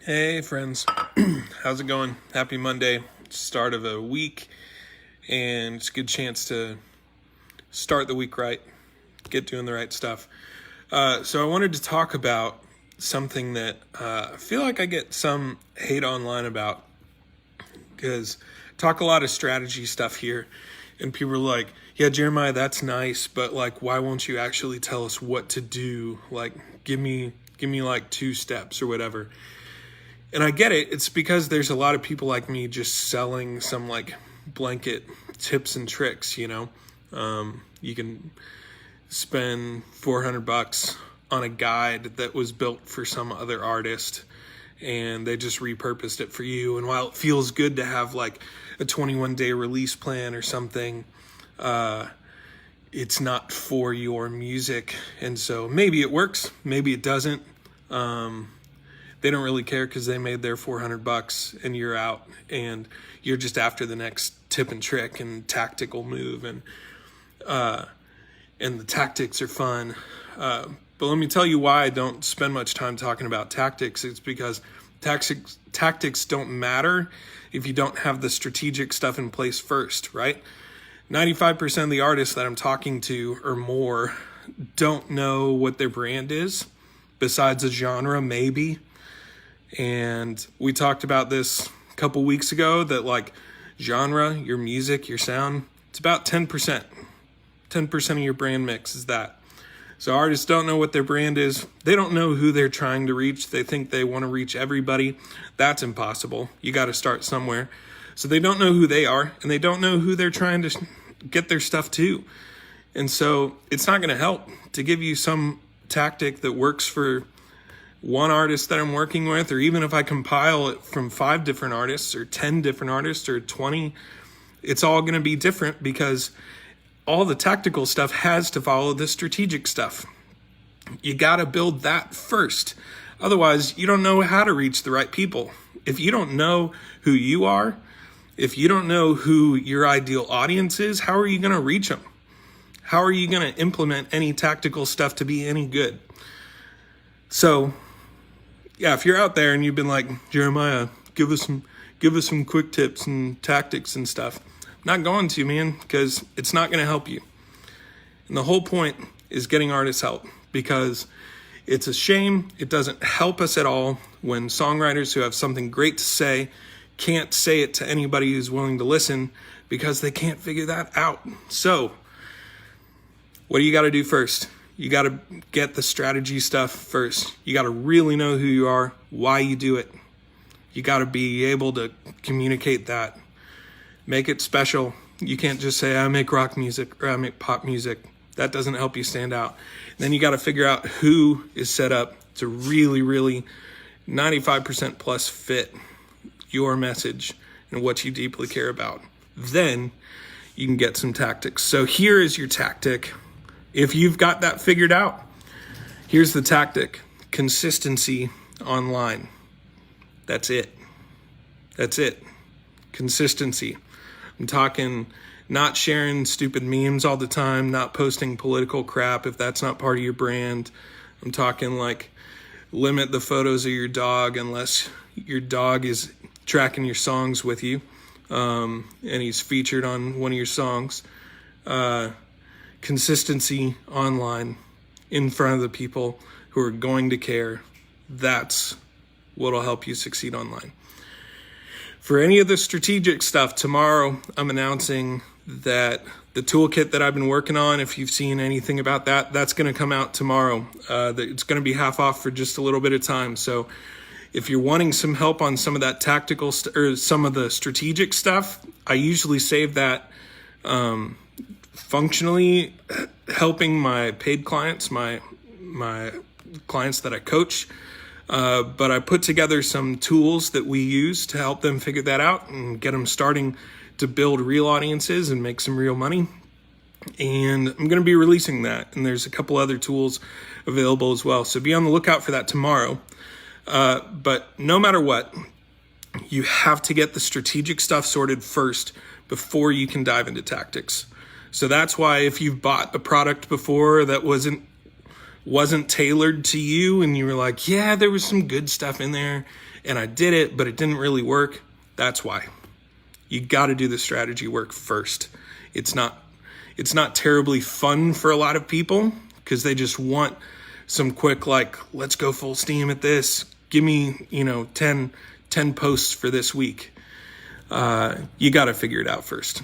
Hey friends, how's it going? Happy Monday, start of a week, and it's a good chance to start the week right, get doing the right stuff. So I wanted to talk about something that I feel like I get some hate online about, because I talk a lot of strategy stuff here, and people are like, yeah, Jeremiah, that's nice, but like, why won't you actually tell us what to do? Like, give me like 2 steps or whatever. And I get it. It's because there's a lot of people like me just selling some like blanket tips and tricks, you know. You can spend $400 on a guide that was built for some other artist and they just repurposed it for you. And while it feels good to have like a 21-day release plan or something, it's not for your music. And so maybe it works, maybe it doesn't. They don't really care because they made their $400 and you're out and you're just after the next tip and trick and tactical move, and the tactics are fun. But let me tell you why I don't spend much time talking about tactics. It's because tactics don't matter if you don't have the strategic stuff in place first, right? 95% of the artists that I'm talking to or more don't know what their brand is, besides a genre, maybe. And we talked about this a couple weeks ago, that like genre, your music, your sound, it's about 10%. 10% of your brand mix is that. So artists don't know what their brand is. They don't know who they're trying to reach. They think they want to reach everybody. That's impossible. You got to start somewhere. So they don't know who they are, and they don't know who they're trying to get their stuff to. And so it's not going to help to give you some tactic that works for one artist that I'm working with, or even if I compile it from 5 different artists or 10 different artists or 20, it's all going to be different because all the tactical stuff has to follow the strategic stuff. You got to build that first. Otherwise, you don't know how to reach the right people. If you don't know who you are, if you don't know who your ideal audience is, how are you going to reach them? How are you going to implement any tactical stuff to be any good? So, yeah, if you're out there and you've been like, Jeremiah, give us some quick tips and tactics and stuff, I'm not going to, man, because it's not going to help you. And the whole point is getting artists help, because it's a shame it doesn't help us at all when songwriters who have something great to say can't say it to anybody who's willing to listen, because they can't figure that out. So, what do you got to do first? You got to get the strategy stuff first. You got to really know who you are, why you do it. You got to be able to communicate that. Make it special. You can't just say, I make rock music or I make pop music. That doesn't help you stand out. Then you got to figure out who is set up to really, really 95% plus fit your message and what you deeply care about. Then you can get some tactics. So here is your tactic. If you've got that figured out, here's the tactic: consistency online. That's it. That's it. Consistency. I'm talking not sharing stupid memes all the time, not posting political crap if that's not part of your brand. I'm talking like limit the photos of your dog unless your dog is tracking your songs with you, and he's featured on one of your songs. Consistency online in front of the people who are going to care. That's what'll help you succeed online. For any of the strategic stuff, tomorrow I'm announcing that the toolkit that I've been working on, if you've seen anything about that, that's going to come out tomorrow. It's going to be half off for just a little bit of time. So if you're wanting some help on some of that tactical or some of the strategic stuff, I usually save that functionally helping my paid clients, my clients that I coach. But I put together some tools that we use to help them figure that out and get them starting to build real audiences and make some real money. And I'm going to be releasing that. And there's a couple other tools available as well. So be on the lookout for that tomorrow. But no matter what, you have to get the strategic stuff sorted first before you can dive into tactics. So that's why if you've bought a product before that wasn't wasn't tailored to you and you were like, yeah, there was some good stuff in there and I did it, but it didn't really work, that's why. You got to do the strategy work first. It's not terribly fun for a lot of people because they just want some quick, like, let's go full steam at this. Give me, 10 posts for this week. You got to figure it out first.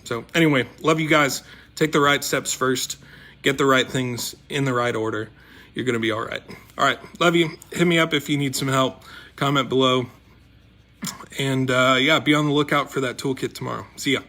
So anyway, love you guys. Take the right steps first. Get the right things in the right order. You're going to be all right. All right. Love you. Hit me up if you need some help. Comment below. And be on the lookout for that toolkit tomorrow. See ya.